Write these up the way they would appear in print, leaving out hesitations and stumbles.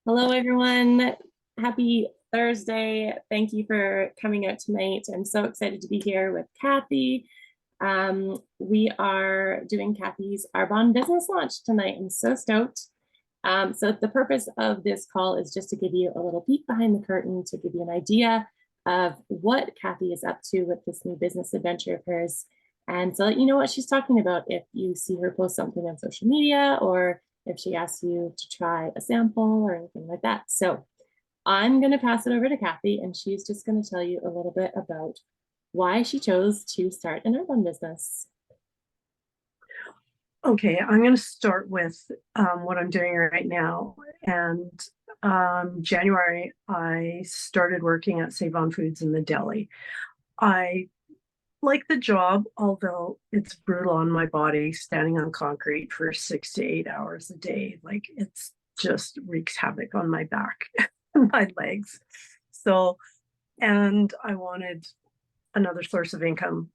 Hello, everyone. Happy Thursday. Thank you for coming out tonight. I'm so excited to be here with Kathy. We are doing Kathy's Arbonne business launch tonight. I'm so stoked. So the purpose of this call is just to give you a little peek behind the curtain, to give you an idea of what Kathy is up to with this new business adventure of hers, and to let you know what she's talking about if you see her post something on social media or if she asks you to try a sample or anything like that. So I'm going to pass it over to Kathy, and she's just going to tell you a little bit about why she chose to start an Arbonne business. Okay, I'm going to start with what I'm doing right now. And January, I started working at Save On Foods in the deli. I like the job, although it's brutal on my body, standing on concrete for 6 to 8 hours a day. Like it's just wreaks havoc on my back and my legs. So, and I wanted another source of income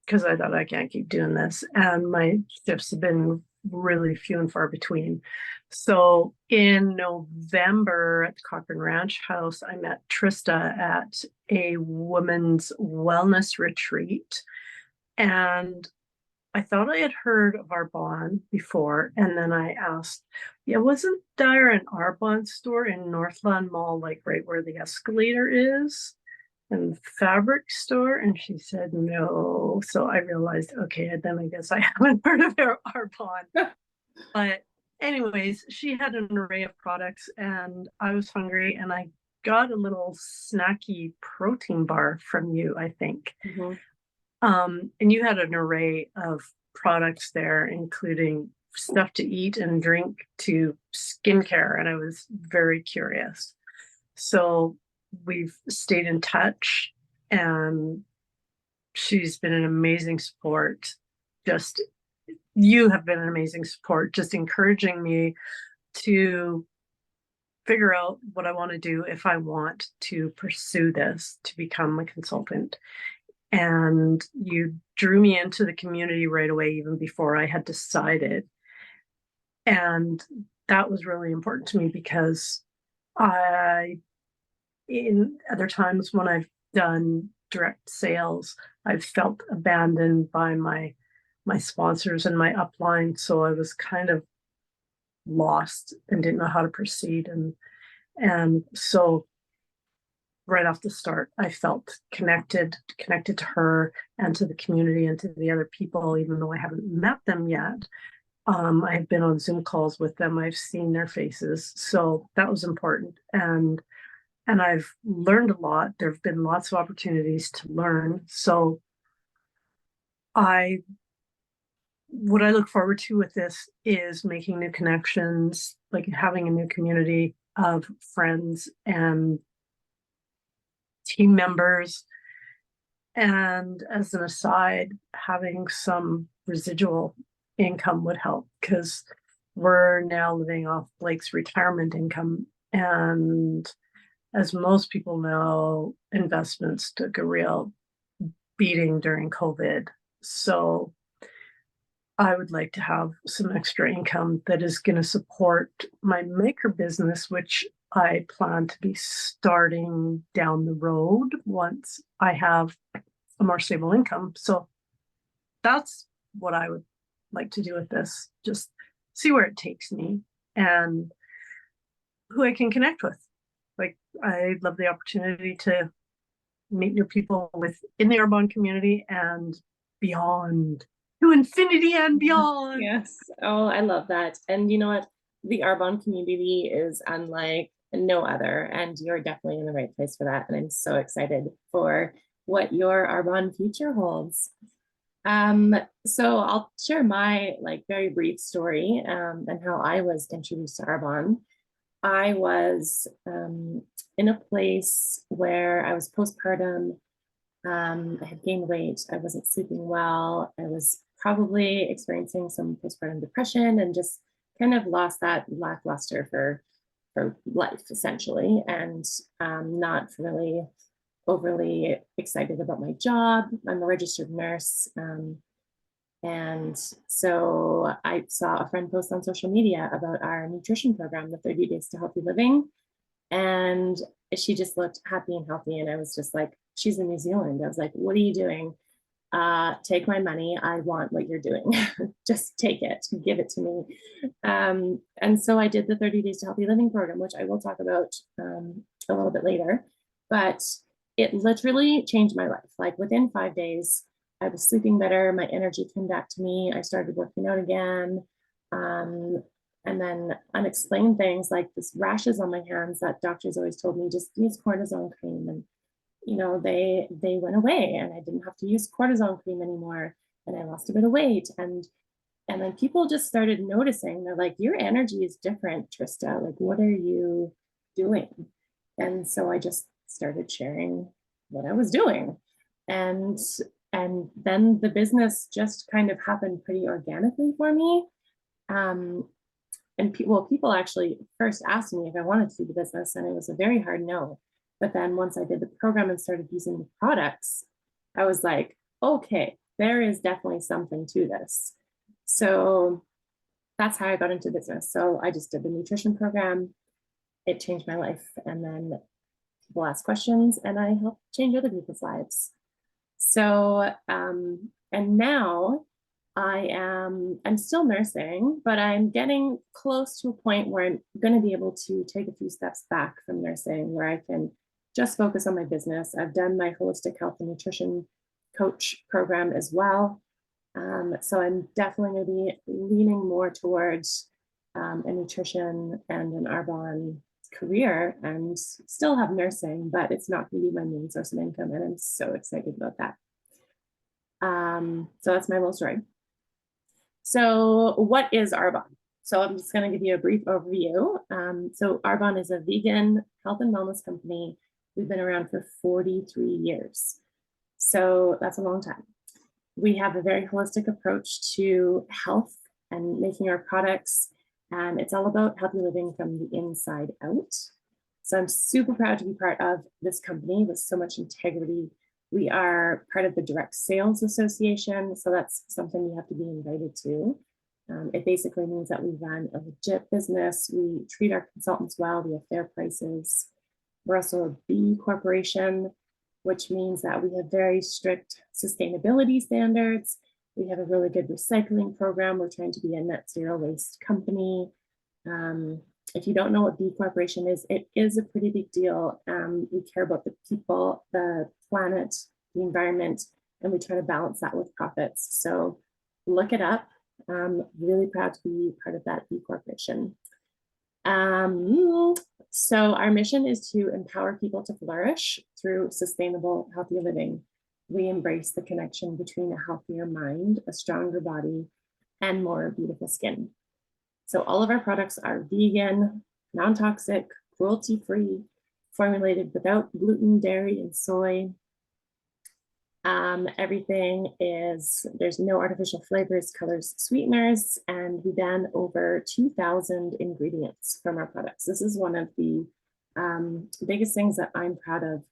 because I thought I can't keep doing this. And my shifts have been really few and far between. So in November at the Cochrane Ranch House, I met Trista at a women's wellness retreat. And I thought I had heard of Arbonne before. And then I asked, yeah, wasn't there an Arbonne store in Northland Mall, like right where the escalator is? And fabric store? And she said no. So I realized, okay, then I guess I haven't heard of Arbonne. But anyways, she had an array of products and I was hungry and I got a little snacky protein bar from you, I think. Mm-hmm. And you had an array of products there, including stuff to eat and drink to skincare. And I was very curious. So we've stayed in touch and she's been an amazing support. Just you have been an amazing support, just encouraging me to figure out what I want to do if I want to pursue this to become a consultant. And you drew me into the community right away, even before I had decided. And that was really important to me because I in other times when I've done direct sales, I've felt abandoned by my sponsors and my upline. So I was kind of lost and didn't know how to proceed. And so right off the start, I felt connected to her and to the community and to the other people, even though I haven't met them yet. I've been on Zoom calls with them. I've seen their faces. So that was important. And I've learned a lot. There have been lots of opportunities to learn. So I what I look forward to with this is making new connections, like having a new community of friends and team members. And as an aside, having some residual income would help because we're now living off Blake's retirement income. And as most people know, investments took a real beating during COVID. So I would like to have some extra income that is going to support my maker business, which I plan to be starting down the road once I have a more stable income. So that's what I would like to do with this. Just see where it takes me and who I can connect with. Like I love the opportunity to meet new people within the Arbonne community and beyond, to infinity and beyond. Yes. Oh, I love that. And you know what? The Arbonne community is unlike no other, and you're definitely in the right place for that. And I'm so excited for what your Arbonne future holds. So I'll share my like very brief story and how I was introduced to Arbonne. I was in a place where I was postpartum. I had gained weight. I wasn't sleeping well. I was probably experiencing some postpartum depression and just kind of lost that lackluster for life essentially, and not really overly excited about my job. I'm a registered nurse. And so I saw a friend post on social media about our nutrition program, the 30 Days to Healthy Living. And she just looked happy and healthy. And I was just like, she's in New Zealand. I was like, what are you doing? Take my money. I want what you're doing. Just take it, give it to me. And so I did the 30 Days to Healthy Living program, which I will talk about a little bit later. But it literally changed my life. Like within 5 days, I was sleeping better. My energy came back to me. I started working out again. And then unexplained things like this rashes on my hands that doctors always told me just use cortisone cream, and they went away, and I didn't have to use cortisone cream anymore, and I lost a bit of weight. And then people just started noticing. They're like, your energy is different, Trista. Like, what are you doing? And so I just started sharing what I was doing. And and then the business just kind of happened pretty organically for me. Um, and people actually first asked me if I wanted to do the business, and it was a very hard no. But then once I did the program and started using the products, I was like, okay, there is definitely something to this. So that's how I got into business. So I just did the nutrition program. It changed my life. And then people ask questions, and I help change other people's lives. So, and now I'm still nursing, but I'm getting close to a point where I'm going to be able to take a few steps back from nursing, where I can just focus on my business. I've done my holistic health and nutrition coach program as well. So I'm definitely going to be leaning more towards a nutrition and an Arbonne career, and still have nursing, but it's not going to be my main source of income. And I'm so excited about that. So that's my little story. So what is Arbonne? So I'm just going to give you a brief overview. So Arbonne is a vegan health and wellness company. We've been around for 43 years. So that's a long time. We have a very holistic approach to health and making our products. And it's all about healthy living from the inside out. So I'm super proud to be part of this company with so much integrity. We are part of the Direct Sales Association, so that's something you have to be invited to. It basically means that we run a legit business. We treat our consultants well. We have fair prices. We're also a B corporation, which means that we have very strict sustainability standards. We have a really good recycling program. We're trying to be a net zero waste company. If you don't know what B Corporation is, it is a pretty big deal. We care about the people, the planet, the environment, and we try to balance that with profits. So look it up. Really proud to be part of that B Corporation. So our mission is to empower people to flourish through sustainable, healthy living. We embrace the connection between a healthier mind, a stronger body, and more beautiful skin. So all of our products are vegan, non-toxic, cruelty-free, formulated without gluten, dairy, and soy. Everything is, there's no artificial flavors, colors, sweeteners, and we ban over 2,000 ingredients from our products. This is one of the biggest things that I'm proud of,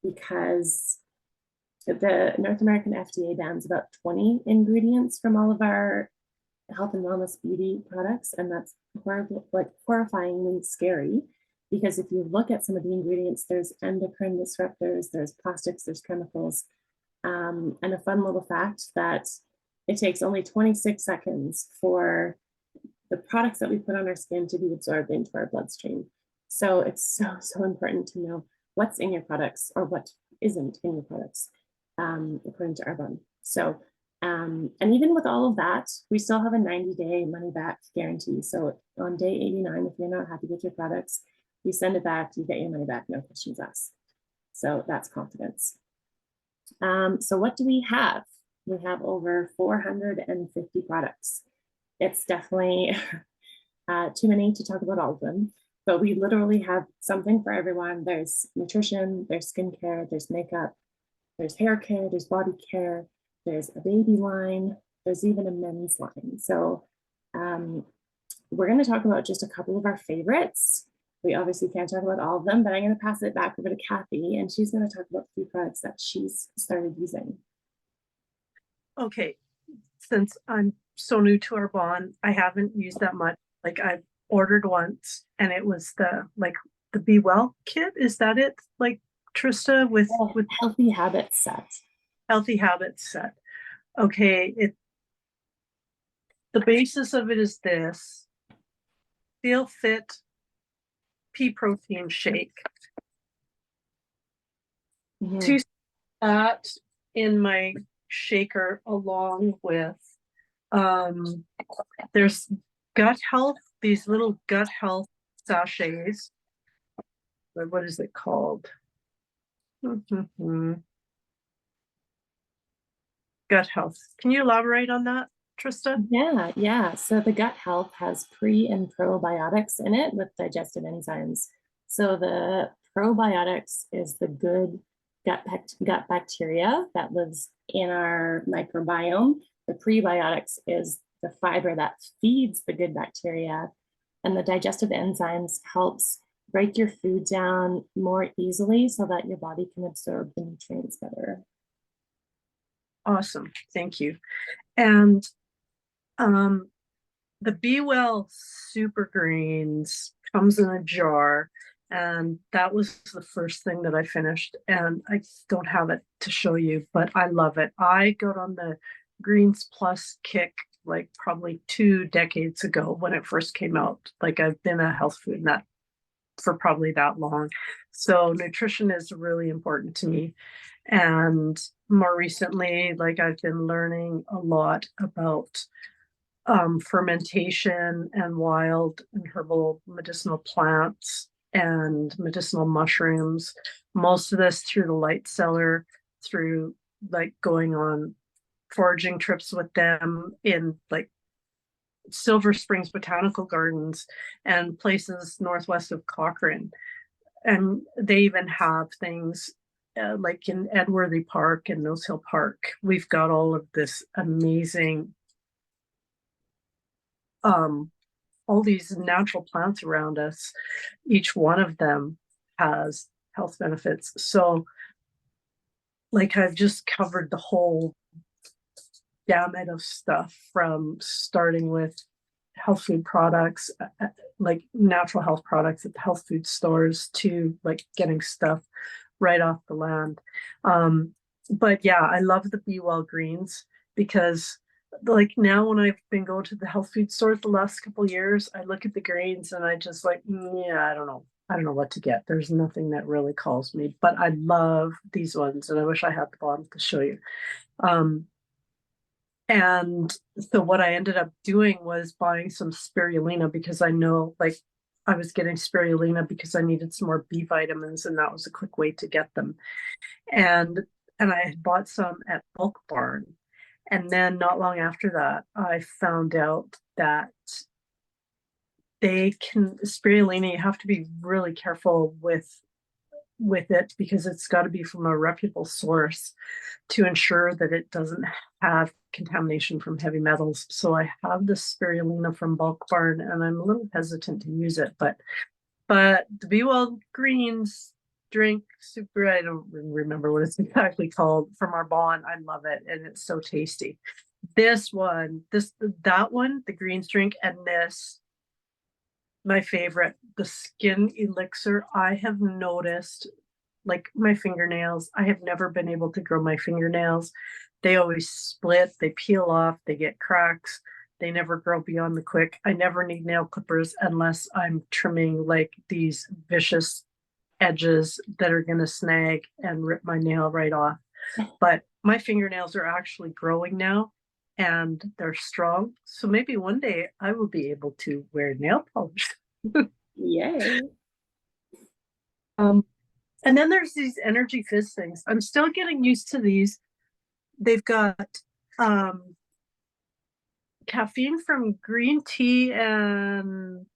because the North American FDA bans about 20 ingredients from all of our health and wellness beauty products, and that's horrible, like horrifyingly scary, because if you look at some of the ingredients, there's endocrine disruptors, there's plastics, there's chemicals. And a fun little fact that it takes only 26 seconds for the products that we put on our skin to be absorbed into our bloodstream. So it's so important to know what's in your products or what isn't in your products, according to Arbonne. So, and even with all of that, we still have a 90-day money-back guarantee. So on day 89, if you're not happy with your products, you send it back, you get your money back, no questions asked. So that's confidence. So what do we have? We have over 450 products. It's definitely too many to talk about all of them, but we literally have something for everyone. There's nutrition, there's skincare, there's makeup, there's hair care, there's body care, there's a baby line, there's even a men's line. So we're going to talk about just a couple of our favorites. We obviously can't talk about all of them, but I'm going to pass it back over to Kathy, and she's going to talk about a few products that she's started using. Okay, since I'm so new to Arbonne, I haven't used that much. Like I've ordered once and it was the Be Well kit. Is that it? Like Trista Oh, with healthy habits set. Healthy Habits set. Okay, the basis of it is this Feel Fit pea protein shake. Mhm. To that in my shaker along with there's gut health, these little gut health sachets. What is it called? Gut health. Can you elaborate on that, Trista? Yeah, yeah. So the gut health has pre and probiotics in it with digestive enzymes. So the probiotics is the good gut bacteria that lives in our microbiome. The prebiotics is the fiber that feeds the good bacteria, and the digestive enzymes helps break your food down more easily so that your body can absorb the nutrients better. Awesome. Thank you. And um, the Be Well Super Greens comes in a jar, and that was the first thing that I finished. And I don't have it to show you, but I love it. I got on the Greens Plus kick like probably 2 decades ago when it first came out. Like I've been a health food nut for probably that long. So nutrition is really important to me. And more recently, like I've been learning a lot about fermentation and wild and herbal medicinal plants and medicinal mushrooms. Most of this through the Light Cellar, through like going on foraging trips with them in like Silver Springs Botanical Gardens and places northwest of Cochrane. And they even have things like in Edworthy Park and Nose Hill Park. We've got all of this amazing all these natural plants around us. Each one of them has health benefits. So like I've just covered the whole gamut of stuff, from starting with health food products, like natural health products at the health food stores, to like getting stuff right off the land. But yeah, I love the Be Well greens because like now when I've been going to the health food stores the last couple of years, I look at the greens and I just like, yeah, I don't know. I don't know what to get. There's nothing that really calls me, but I love these ones and I wish I had the bottle to show you. And so what I ended up doing was buying some spirulina because I know like I was getting spirulina because I needed some more B vitamins and that was a quick way to get them. And I had bought some at Bulk Barn. And then not long after that, I found out that spirulina, you have to be really careful with it because it's got to be from a reputable source to ensure that it doesn't have contamination from heavy metals. So I have the spirulina from Bulk Barn and I'm a little hesitant to use it, but the Be Well Greens drink super, I don't remember what it's exactly called, from Arbonne. I love it and it's so tasty. That one, the greens drink, and this, my favorite, the skin elixir. I have noticed like my fingernails, I have never been able to grow my fingernails. They always split, they peel off, they get cracks, they never grow beyond the quick. I never need nail clippers unless I'm trimming like these vicious edges that are going to snag and rip my nail right off. But my fingernails are actually growing now and they're strong. So maybe one day I will be able to wear nail polish. Yay. Um, and then there's these energy fizz things. I'm still getting used to these. They've got caffeine from green tea and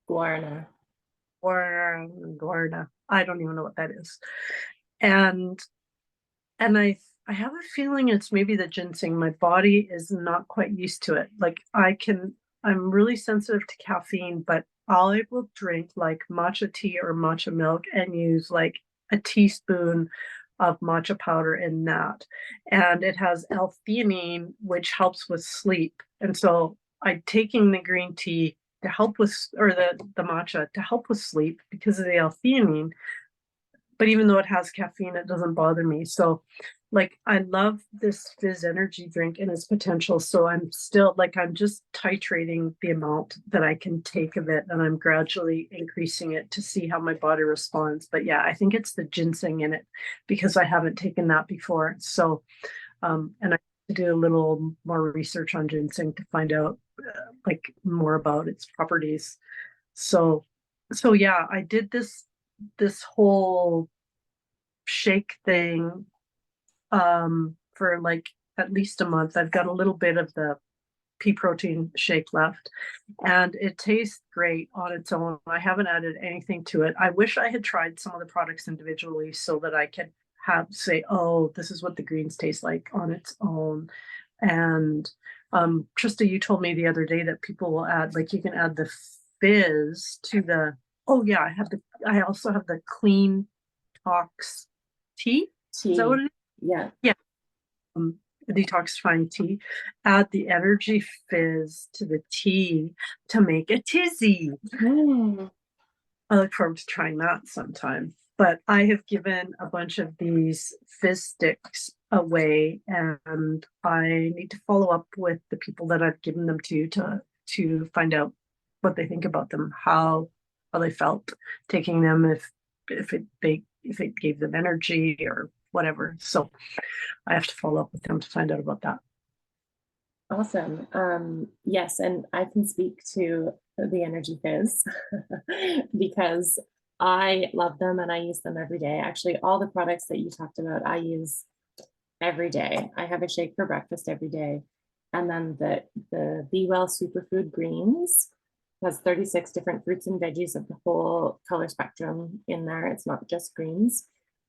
Guarana. guarana. I don't even know what that is. And I have a feeling it's maybe the ginseng. My body is not quite used to it. Like I'm really sensitive to caffeine, but I will drink like matcha tea or matcha milk and use like a teaspoon of matcha powder in that. And it has L-theanine, which helps with sleep. And so I'm taking the green tea to help with, or the matcha to help with sleep because of the L-theanine. But even though it has caffeine, it doesn't bother me. So like I love this fizz energy drink and its potential. So I'm still like I'm just titrating the amount that I can take of it, and I'm gradually increasing it to see how my body responds. But yeah, I think it's the ginseng in it because I haven't taken that before. So and I have to do a little more research on ginseng to find out like more about its properties. So yeah, I did this whole shake thing for like at least a month. I've got a little bit of the pea protein shake left, and it tastes great on its own. I haven't added anything to it. I wish I had tried some of the products individually so that I could have say, oh, this is what the greens taste like on its own. And Trista, you told me the other day that people will add, like you can add the fizz to the, oh yeah, I also have the clean tox tea. Is that what Tea. it is? Yeah. Yeah. Detoxifying tea. Add the energy fizz to the tea to make a tizzy. Mm. I look forward to trying that sometime. But I have given a bunch of these fizz sticks away, and I need to follow up with the people that I've given them to find out what they think about them, how they felt taking them, if it gave them energy or whatever. So I have to follow up with them to find out about that. Awesome. Yes, and I can speak to the energy fizz because I love them and I use them every day. Actually, all the products that you talked about, I use every day. I have a shake for breakfast every day. And then the Be Well Superfood Greens has 36 different fruits and veggies of the whole color spectrum in there. It's not just greens.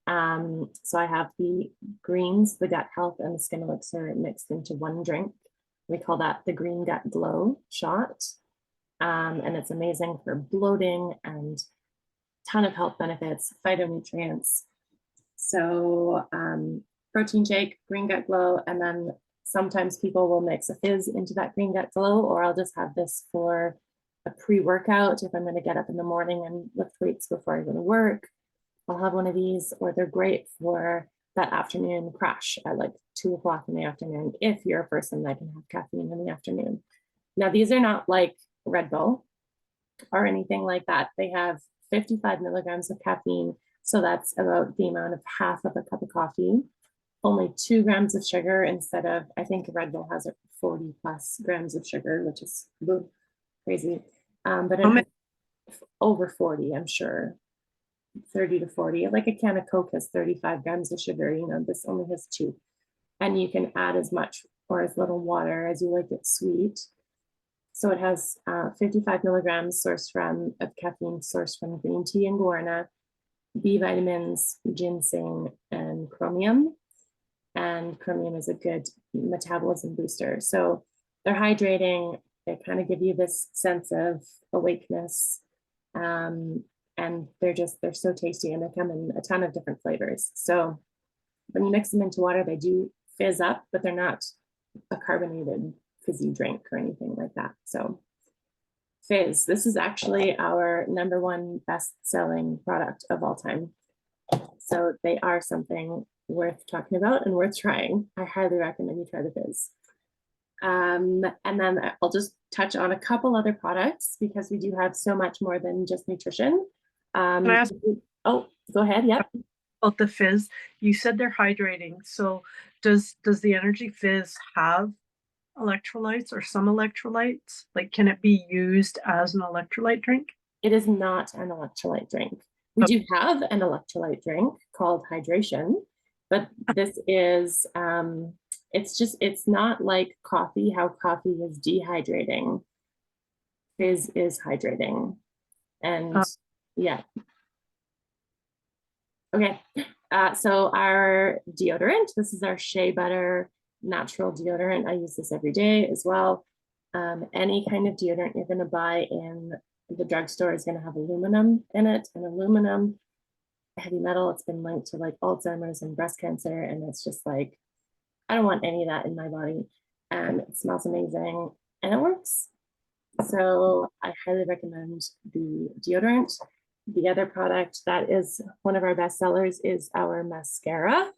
So I have the greens, the gut health, and the skin elixir mixed into one drink. We call that the Green Gut Glow shot. And it's amazing for bloating and ton of health benefits, phytonutrients. So protein shake, Green Gut Glow, and then sometimes people will mix a fizz into that Green Gut Glow, or I'll just have this for a pre-workout if I'm going to get up in the morning and lift weights before I go to work. I'll have one of these, or they're great for that afternoon crash at like 2 o'clock in the afternoon if you're a person that can have caffeine in the afternoon. Now, these are not like Red Bull or anything like that. They have 55 milligrams of caffeine. So that's about the amount of half of a cup of coffee. Only 2 grams of sugar instead of, I think Red Bull has 40 plus grams of sugar, which is crazy. But it has over 40, I'm sure. 30 to 40. Like a can of Coke has 35 grams of sugar. You know, this only has 2. And you can add as much or as little water as you like it sweet. So it has 55 milligrams sourced from of caffeine sourced from green tea and guarana, B vitamins, ginseng, and chromium. And chromium is a good metabolism booster. So they're hydrating. They kind of give you this sense of awakeness. And they're so tasty, and they come in a ton of different flavors. So when you mix them into water, they do fizz up, but they're not a carbonated fizzy drink or anything like that. So fizz, this is actually our #1 best-selling product of all time. So they are something worth talking about and worth trying. I highly recommend you try the fizz. And then I'll just touch on a couple other products because we do have so much more than just nutrition. Can I ask Oh, go ahead. Yep. about the fizz? You said they're hydrating. So does the energy fizz have electrolytes or some electrolytes? Like, can it be used as an electrolyte drink? It is not an electrolyte drink. We do have an electrolyte drink called hydration, but this is it's not like coffee, how coffee is dehydrating. Fizz is hydrating. And yeah. Okay. So our deodorant, this is our shea butter natural deodorant. I use this every day as well. Any kind of deodorant you're going to buy in the drugstore is going to have aluminum in it, and aluminum heavy metal. It's been linked to like Alzheimer's and breast cancer. And it's just like, I don't want any of that in my body. And it smells amazing and it works. So I highly recommend the deodorant. The other product that is one of our best sellers is our mascara,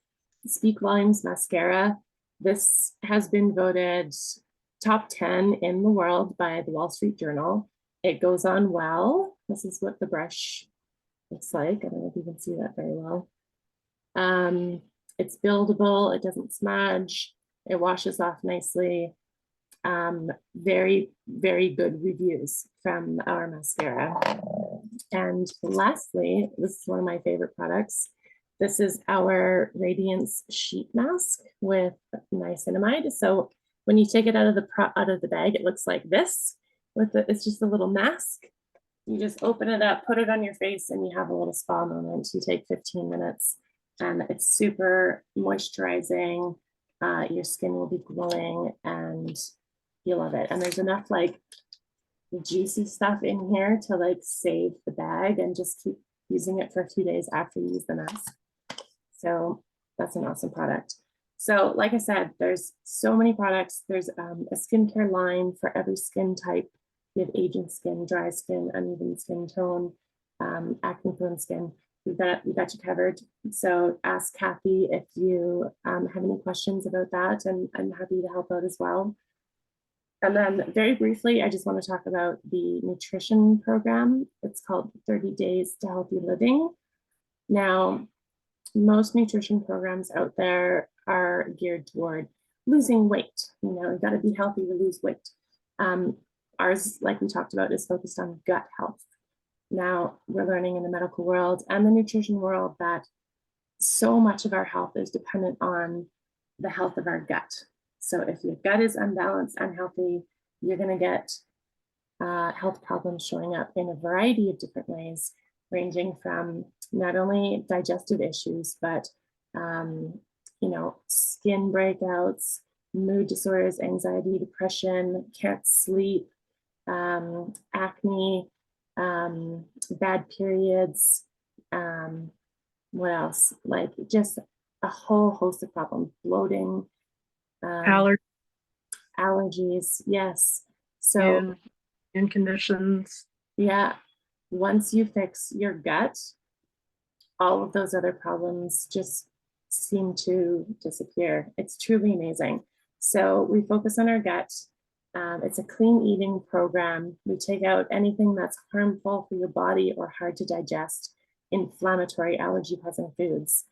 Speak Volumes Mascara. This has been voted top 10 in the world by the Wall Street Journal. It goes on well. This is what the brush looks like. I don't know if you can see that very well. It's buildable, it doesn't smudge, it washes off nicely. Very, very good reviews from our mascara. And lastly, this is one of my favorite products. This is our Radiance Sheet Mask with niacinamide. So when you take it out of the bag, it looks like this. It's just a little mask. You just open it up, put it on your face, and you have a little spa moment. You take 15 minutes, and it's super moisturizing. Your skin will be glowing, and you love it. And there's enough like juicy stuff in here to like save the bag and just keep using it for a few days after you use the mask. So that's an awesome product. So like I said, there's so many products. There's a skincare line for every skin type. We have aging skin, dry skin, uneven skin tone, acne prone skin. We've got you covered. So ask Kathy if you have any questions about that, and I'm happy to help out as well. And then very briefly, I just want to talk about the nutrition program. It's called 30 Days to Healthy Living. Now, most nutrition programs out there are geared toward losing weight. You know, you've got to be healthy to lose weight. Ours, like we talked about, is focused on gut health. Now, we're learning in the medical world and the nutrition world that so much of our health is dependent on the health of our gut. So if your gut is unbalanced, unhealthy, you're going to get health problems showing up in a variety of different ways, ranging from not only digestive issues, but skin breakouts, mood disorders, anxiety, depression, can't sleep, acne, bad periods, what else? Like just a whole host of problems, bloating, allergies, yes. So in conditions. Yeah, once you fix your gut, all of those other problems just seem to disappear. It's truly amazing. So we focus on our gut. It's a clean eating program. We take out anything that's harmful for your body or hard to digest, inflammatory, allergy-causing foods.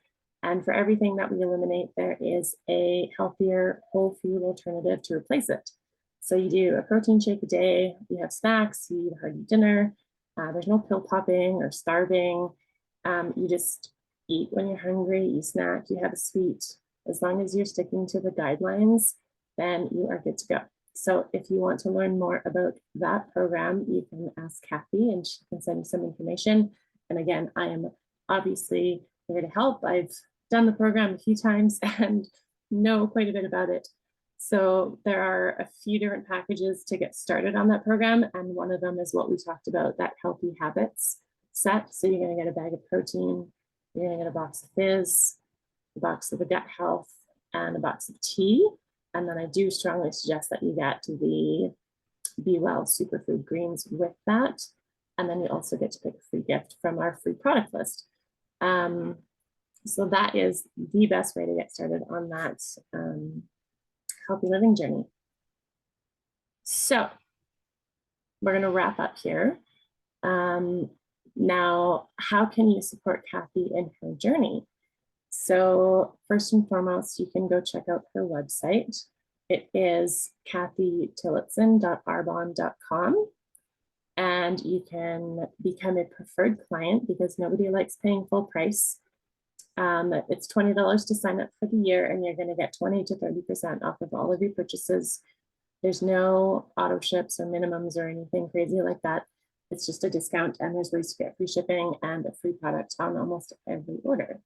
And for everything that we eliminate, there is a healthier whole food alternative to replace it. So you do a protein shake a day, you have snacks, you eat a hearty dinner. There's no pill popping or starving. You just eat when you're hungry, you snack, you have a sweet. As long as you're sticking to the guidelines, then you are good to go. So if you want to learn more about that program, you can ask Kathy and she can send you some information. And again, I am obviously here to help. I've done the program a few times and know quite a bit about it. So there are a few different packages to get started on that program. And one of them is what we talked about, that healthy habits set. So you're going to get a bag of protein, you're going to get a box of fizz, a box of the gut health, and a box of tea. And then I do strongly suggest that you get the Be Well Superfood Greens with that. And then you also get to pick a free gift from our free product list. So that is the best way to get started on that healthy living journey. So we're going to wrap up here. Now, how can you support Kathy in her journey? So first and foremost, you can go check out her website. It is kathytillotson.arbonne.com. And you can become a preferred client because nobody likes paying full price. It's $20 to sign up for the year, and you're going to get 20 to 30% off of all of your purchases. There's no auto ships or minimums or anything crazy like that. It's just a discount, and there's ways to get free shipping and a free product on almost every order.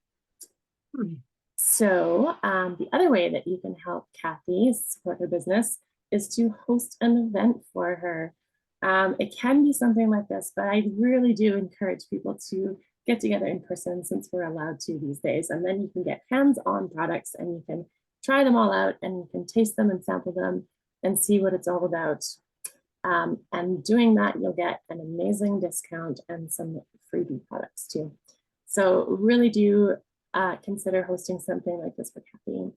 So the other way that you can help Kathy support her business is to host an event for her. It can be something like this, but I really do encourage people to get together in person since we're allowed to these days. And then you can get hands-on products and you can try them all out and you can taste them and sample them and see what it's all about. And doing that, you'll get an amazing discount and some freebie products too. So really do consider hosting something like this for Kathy.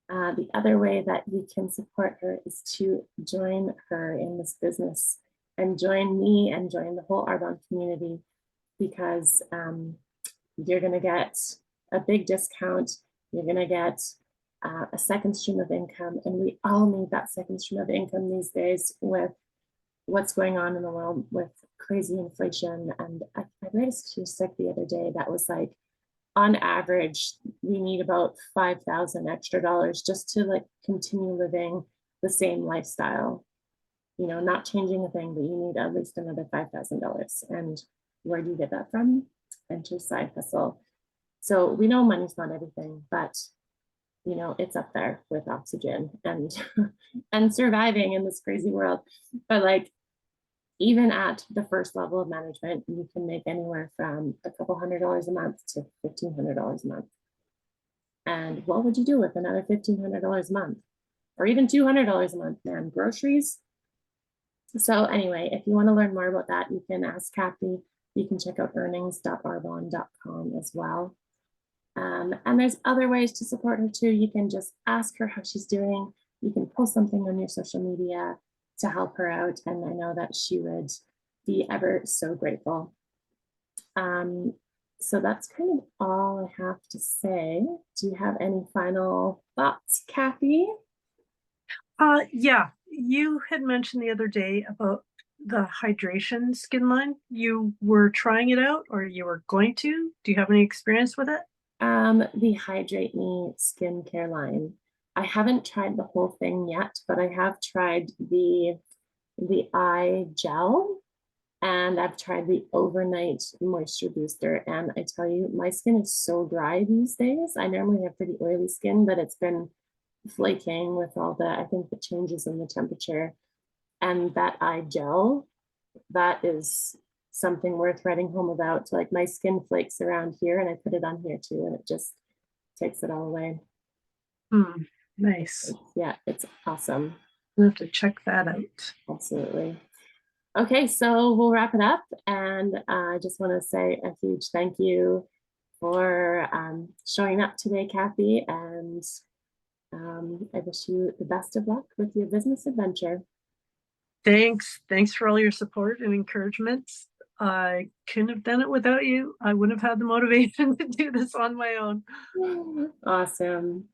The other way that you can support her is to join her in this business and join me and join the whole Arbonne community, because you're going to get a big discount. You're going to get a second stream of income, and we all need that second stream of income these days with what's going on in the world with crazy inflation. And I read a statistic the other day that was like, on average, we need about 5,000 extra dollars just to like continue living the same lifestyle. You know, not changing a thing, but you need at least another $5,000. And where do you get that from? Enter side hustle. So we know money's not everything, but you know, it's up there with oxygen and and surviving in this crazy world. But like, even at the first level of management, you can make anywhere from a couple $100s a month to $1,500 a month. And what would you do with another $1,500 a month? Or even $200 a month, man? Groceries. So anyway, if you want to learn more about that, you can ask Kathy. You can check out earnings.arbonne.com as well. And there's other ways to support her too. You can just ask her how she's doing. You can post something on your social media to help her out. And I know that she would be ever so grateful. So that's kind of all I have to say. Do you have any final thoughts, Kathy? Yeah, you had mentioned the other day about the hydration skin line. You were trying it out, or you were going to? Do you have any experience with it? The Hydrate Me skincare line. I haven't tried the whole thing yet, but I have tried the eye gel, and I've tried the overnight moisture booster. And I tell you, my skin is so dry these days. I normally have pretty oily skin, but it's been flaking with all the, I think, the changes in the temperature. And that eye gel, that is something worth writing home about. Like, my skin flakes around here and I put it on here too, and it just takes it all away. Nice. Yeah, it's awesome. I'll have to check that out. Absolutely. Okay, so we'll wrap it up. And I just want to say a huge thank you for showing up today, Kathy. And I wish you the best of luck with your business adventure. Thanks. Thanks for all your support and encouragement. I couldn't have done it without you. I wouldn't have had the motivation to do this on my own. Awesome.